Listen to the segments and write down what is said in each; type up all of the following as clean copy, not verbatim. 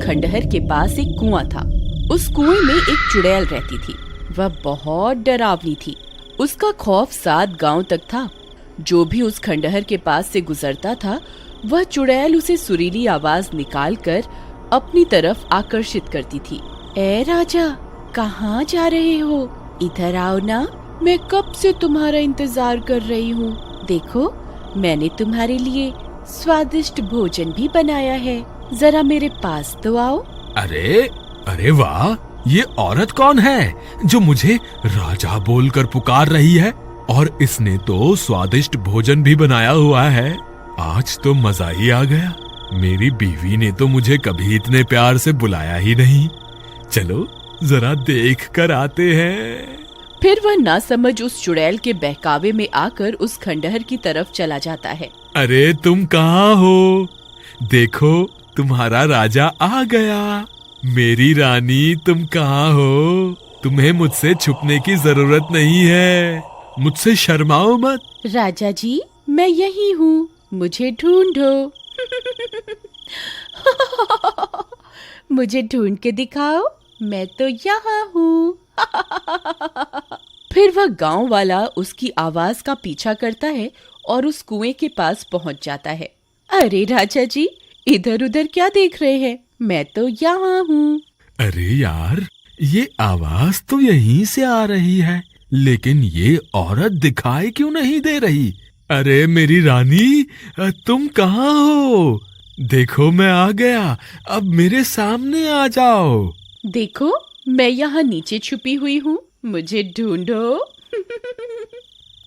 खंडहर के पास एक कुआं था। उस कुएं में एक चुड़ैल रहती थी। वह बहुत डरावनी थी। उसका खौफ 7 गांव तक था। जो भी उस खंडहर के पास से गुजरता था, वह चुड़ैल उसे सुरीली आवाज निकालकर अपनी तरफ आकर्षित करती थी। ए राजा, कहाँ जा रहे हो? इधर आओ ना, मैं कब से तुम्हारा इंतजार कर रही हूँ। देखो, मैंने तुम्हारे लिए स्वादिष्ट भोजन भी बनाया है। जरा मेरे पास तो आओ। अरे वाह, ये औरत कौन है जो मुझे राजा बोलकर पुकार रही है? और इसने तो स्वादिष्ट भोजन भी बनाया हुआ है। आज तो मजा ही आ गया। मेरी बीवी ने तो मुझे कभी इतने प्यार से बुलाया ही नहीं। चलो जरा देख कर आते हैं। फिर वह नासमझ उस चुड़ैल के बहकावे में आकर उस खंडहर की तरफ चला जाता है। अरे तुम कहाँ हो? देखो, तुम्हारा राजा आ गया। मेरी रानी, तुम कहाँ हो? तुम्हें मुझसे छुपने की जरूरत नहीं है। मुझसे शर्माओ मत। राजा जी, मैं यही हूँ, मुझे ढूंढो। मुझे ढूंढ के दिखाओ, मैं तो यहाँ हूँ। फिर वह गांव वाला उसकी आवाज का पीछा करता है और उस कुएं के पास पहुंच जाता है। अरे राजा जी, इधर उधर क्या देख रहे हैं? मैं तो यहाँ हूँ। अरे यार, ये आवाज तो यहीं से आ रही है, लेकिन ये औरत दिखाई क्यों नहीं दे रही? अरे मेरी रानी, तुम कहाँ हो? देखो, मैं आ गया। अब मेरे सामने आ जाओ। देखो, मैं यहाँ नीचे छुपी हुई हूँ, मुझे ढूंढो।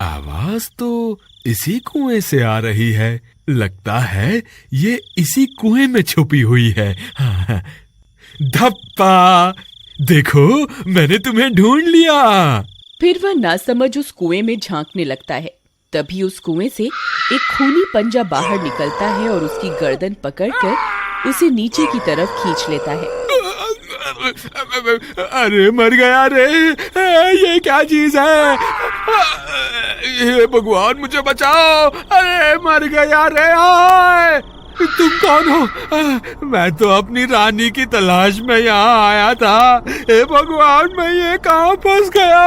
आवाज तो इसी कुएं से आ रही है। लगता है ये इसी कुएं में छुपी हुई है। धप्पा! देखो, मैंने तुम्हें ढूंढ लिया। फिर वह नासमझ उस कुएं में झांकने लगता है। तभी उस कुएं से एक खूनी पंजा बाहर निकलता है और उसकी गर्दन पकड़कर उसे नीचे की तरफ खींच लेता है। अरे मर गया रे! ये क्या चीज है? हे भगवान, मुझे बचाओ! अरे मर गया रे! आए! तुम कौन हो? मैं तो अपनी रानी की तलाश में यहाँ आया था। हे भगवान, मैं ये कहाँ फंस गया?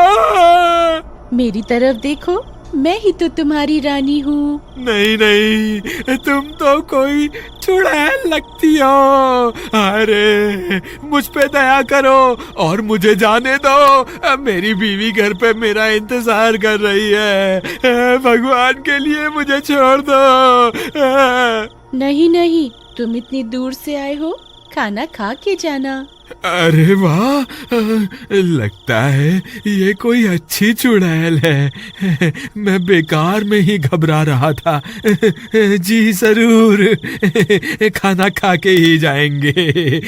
मेरी तरफ देखो, मैं ही तो तुम्हारी रानी हूँ। नहीं, तुम तो कोई चुड़ैल लगती हो। अरे मुझ पे दया करो और मुझे जाने दो। मेरी बीवी घर पे मेरा इंतजार कर रही है। भगवान के लिए मुझे छोड़ दो। नहीं, तुम इतनी दूर से आए हो, खाना खा के जाना। अरे वाह, लगता है ये कोई अच्छी चुड़ैल है। मैं बेकार में ही घबरा रहा था। जी जरूर, खाना खा के ही जाएंगे।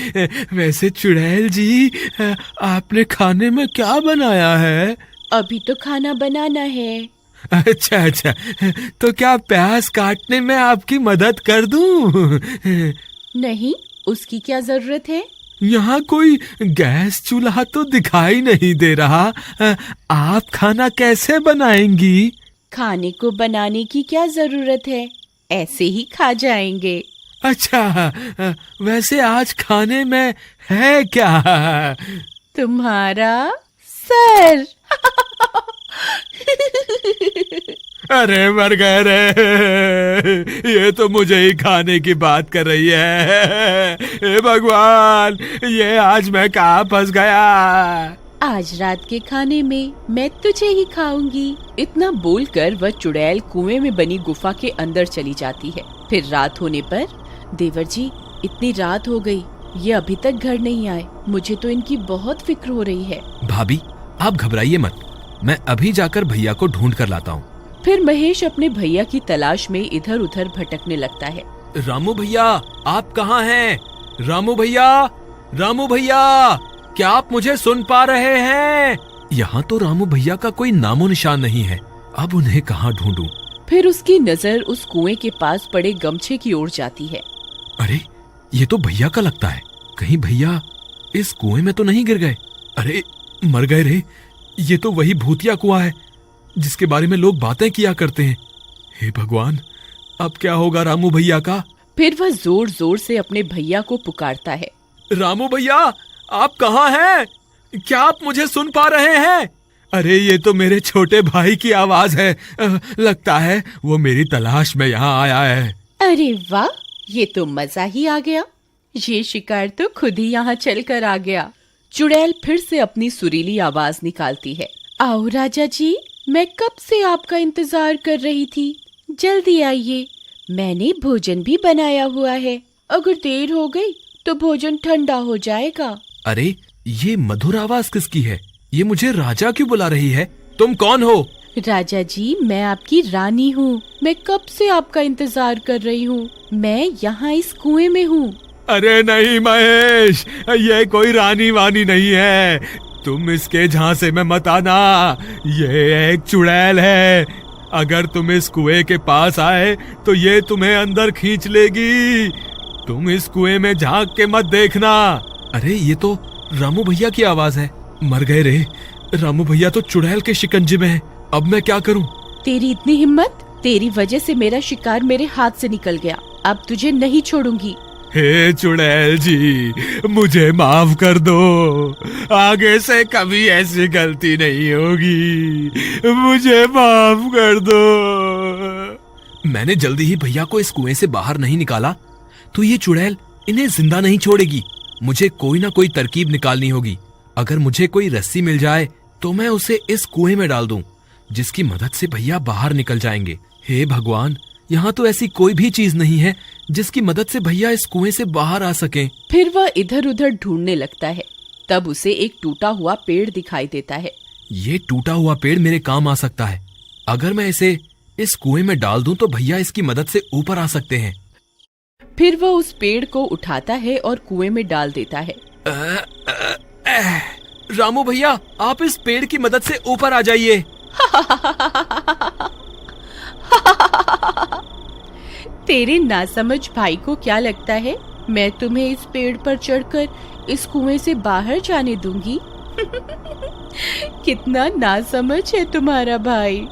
वैसे चुड़ैल जी, आपने खाने में क्या बनाया है? अभी तो खाना बनाना है। अच्छा, तो क्या प्याज काटने में आपकी मदद कर दूं? नहीं, उसकी क्या जरूरत है? यहाँ कोई गैस चूल्हा तो दिखाई नहीं दे रहा। आप खाना कैसे बनाएंगी? खाने को बनाने की क्या जरूरत है, ऐसे ही खा जाएंगे। अच्छा, वैसे आज खाने में है क्या? तुम्हारा सर। अरे मर गए रे! ये तो मुझे ही खाने की बात कर रही है। हे भगवान, ये आज मैं कहाँ फंस गया? आज रात के खाने में मैं तुझे ही खाऊंगी। इतना बोलकर वह चुड़ैल कुएं में बनी गुफा के अंदर चली जाती है। फिर रात होने पर, देवर जी, इतनी रात हो गई, ये अभी तक घर नहीं आए। मुझे तो इनकी बहुत फिक्र हो रही है। भाभी, आप घबराइए मत, मैं अभी जाकर भैया को ढूंढ कर लाता हूँ। फिर महेश अपने भैया की तलाश में इधर उधर भटकने लगता है। रामू भैया, आप कहाँ हैं? रामू भैया, क्या आप मुझे सुन पा रहे हैं? यहाँ तो रामू भैया का कोई नामो निशान नहीं है। अब उन्हें कहाँ ढूंढूं? फिर उसकी नजर उस कुएं के पास पड़े गमछे की ओर जाती है। अरे, ये तो भैया का लगता है। कहीं भैया इस कुएं में तो नहीं गिर गए? अरे मर गए रे! ये तो वही भूतिया कुआं है जिसके बारे में लोग बातें किया करते हैं। हे भगवान, अब क्या होगा रामू भैया का? फिर वह जोर जोर से अपने भैया को पुकारता है। रामू भैया, आप कहाँ हैं? क्या आप मुझे सुन पा रहे हैं? अरे ये तो मेरे छोटे भाई की आवाज है। लगता है वो मेरी तलाश में यहाँ आया है। अरे वाह, ये तो मजा ही आ गया। ये शिकार तो खुद ही यहाँ चल कर आ गया। चुड़ैल फिर से अपनी सुरीली आवाज निकालती है। आओ राजा जी, मैं कब से आपका इंतजार कर रही थी। जल्दी आइए, मैंने भोजन भी बनाया हुआ है। अगर देर हो गई तो भोजन ठंडा हो जाएगा। अरे ये मधुर आवाज किसकी है? ये मुझे राजा क्यों बुला रही है? तुम कौन हो? राजा जी, मैं आपकी रानी हूँ। मैं कब से आपका इंतजार कर रही हूँ। मैं यहाँ इस कुएं में हूँ। अरे नहीं महेश, ये कोई रानी वानी नहीं है। तुम इसके झांसे में मत आना। ये एक चुड़ैल है। अगर तुम इस कुएं के पास आए तो ये तुम्हें अंदर खींच लेगी। तुम इस कुएं में झांक के मत देखना। अरे ये तो रामू भैया की आवाज है। मर गए रे। रामू भैया तो चुड़ैल के शिकंजे में है। अब मैं क्या करूं? तेरी इतनी हिम्मत! तेरी वजह से मेरा शिकार मेरे हाथ से निकल गया। अब तुझे नहीं छोड़ूंगी। हे चुड़ैल जी, मुझे माफ कर दो। आगे से कभी ऐसी गलती नहीं होगी। मुझे माफ कर दो। मैंने जल्दी ही भैया को इस कुएं से बाहर नहीं निकाला तो ये चुड़ैल इन्हें जिंदा नहीं छोड़ेगी। मुझे कोई ना कोई तरकीब निकालनी होगी। अगर मुझे कोई रस्सी मिल जाए तो मैं उसे इस कुएं में डाल दूं, जिसकी मदद से भैया बाहर निकल जाएंगे। हे भगवान, यहाँ तो ऐसी कोई भी चीज नहीं है जिसकी मदद से भैया इस कुएं से बाहर आ सकें। फिर वह इधर उधर ढूंढने लगता है। तब उसे एक टूटा हुआ पेड़ दिखाई देता है। ये टूटा हुआ पेड़ मेरे काम आ सकता है। अगर मैं इसे इस कुएं में डाल दूं तो भैया इसकी मदद से ऊपर आ सकते हैं। फिर वह उस पेड़ को उठाता है और कुएं में डाल देता है। रामू भैया, आप इस पेड़ की मदद से ऊपर आ जाइए। तेरे नासमझ भाई को क्या लगता है मैं तुम्हें इस पेड़ पर चढ़कर इस कुएं से बाहर जाने दूंगी? कितना नासमझ है तुम्हारा भाई।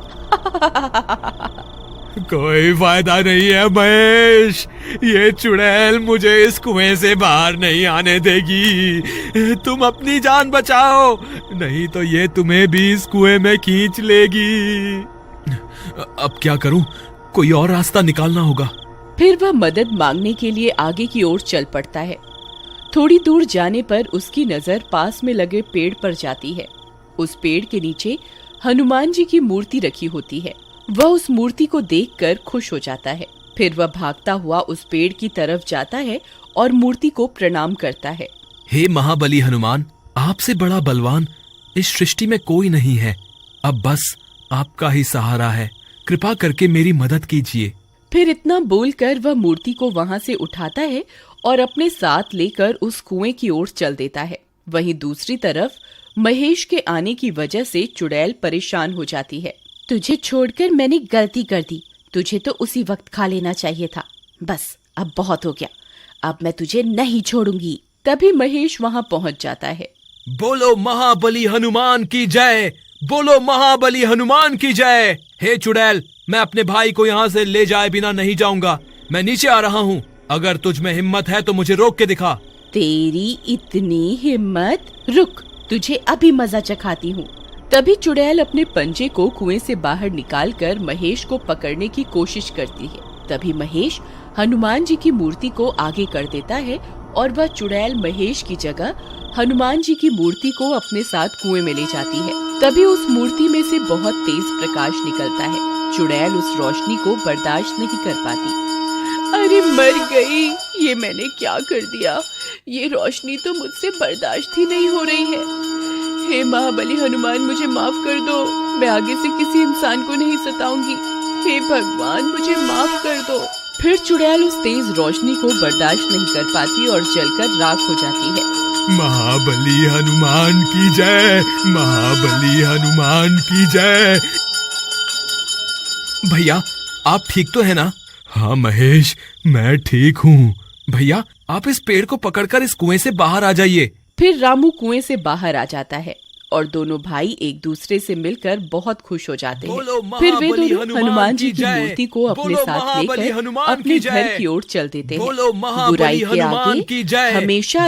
कोई फायदा नहीं है महेश। ये चुड़ैल मुझे इस कुएं से बाहर नहीं आने देगी। तुम अपनी जान बचाओ, नहीं तो ये तुम्हें भी इस कुएं में खींच लेगी। अब क्या करूं? कोई और रास्ता निकालना होगा। फिर वह मदद मांगने के लिए आगे की ओर चल पड़ता है। थोड़ी दूर जाने पर उसकी नजर पास में लगे पेड़ पर जाती है। उस पेड़ के नीचे हनुमान जी की मूर्ति रखी होती है। वह उस मूर्ति को देखकर खुश हो जाता है। फिर वह भागता हुआ उस पेड़ की तरफ जाता है और मूर्ति को प्रणाम करता है। हे महाबली हनुमान, आपसे बड़ा बलवान इस सृष्टि में कोई नहीं है। अब बस आपका ही सहारा है। कृपा करके मेरी मदद कीजिए। फिर इतना बोलकर वह मूर्ति को वहां से उठाता है और अपने साथ लेकर उस कुएं की ओर चल देता है। वहीं दूसरी तरफ महेश के आने की वजह से चुड़ैल परेशान हो जाती है। तुझे छोड़कर मैंने गलती कर दी। तुझे तो उसी वक्त खा लेना चाहिए था। बस अब बहुत हो गया। अब मैं तुझे नहीं छोड़ूंगी। तभी महेश वहां पहुंच जाता है। बोलो महाबली हनुमान की जय। बोलो महाबली हनुमान की जय। हे चुड़ैल, मैं अपने भाई को यहाँ से ले जाए बिना नहीं जाऊंगा। मैं नीचे आ रहा हूँ। अगर तुझ में हिम्मत है तो मुझे रोक के दिखा। तेरी इतनी हिम्मत? रुक, तुझे अभी मजा चखाती हूँ। तभी चुड़ैल अपने पंजे को कुएं से बाहर निकालकर महेश को पकड़ने की कोशिश करती है। तभी महेश हनुमान जी की मूर्ति को आगे कर देता है और वह चुड़ैल महेश की जगह हनुमान जी की मूर्ति को अपने साथ कुएं में ले जाती है। तभी उस मूर्ति में से बहुत तेज प्रकाश निकलता है। चुड़ैल उस रोशनी को बर्दाश्त नहीं कर पाती। अरे मर गई, ये मैंने क्या कर दिया। ये रोशनी तो मुझसे बर्दाश्त ही नहीं हो रही है। हे महाबली हनुमान, मुझे माफ कर दो। मैं आगे से किसी इंसान को नहीं सताऊंगी। हे भगवान, मुझे माफ कर दो। फिर चुड़ैल उस तेज रोशनी को बर्दाश्त नहीं कर पाती और जलकर राख हो जाती है। महाबली हनुमान की जय। महाबली हनुमान की जय। भैया, आप ठीक तो है ना? हाँ महेश, मैं ठीक हूँ। भैया, आप इस पेड़ को पकड़कर इस कुएं से बाहर आ जाइए। फिर रामू कुएं से बाहर आ जाता है और दोनों भाई एक दूसरे से मिलकर बहुत खुश हो जाते हैं। फिर वे दोनों हनुमान जी की मूर्ति को अपने साथ लेकर अपने घर की ओर चल देते हैं। बुराई के आगे हमेशा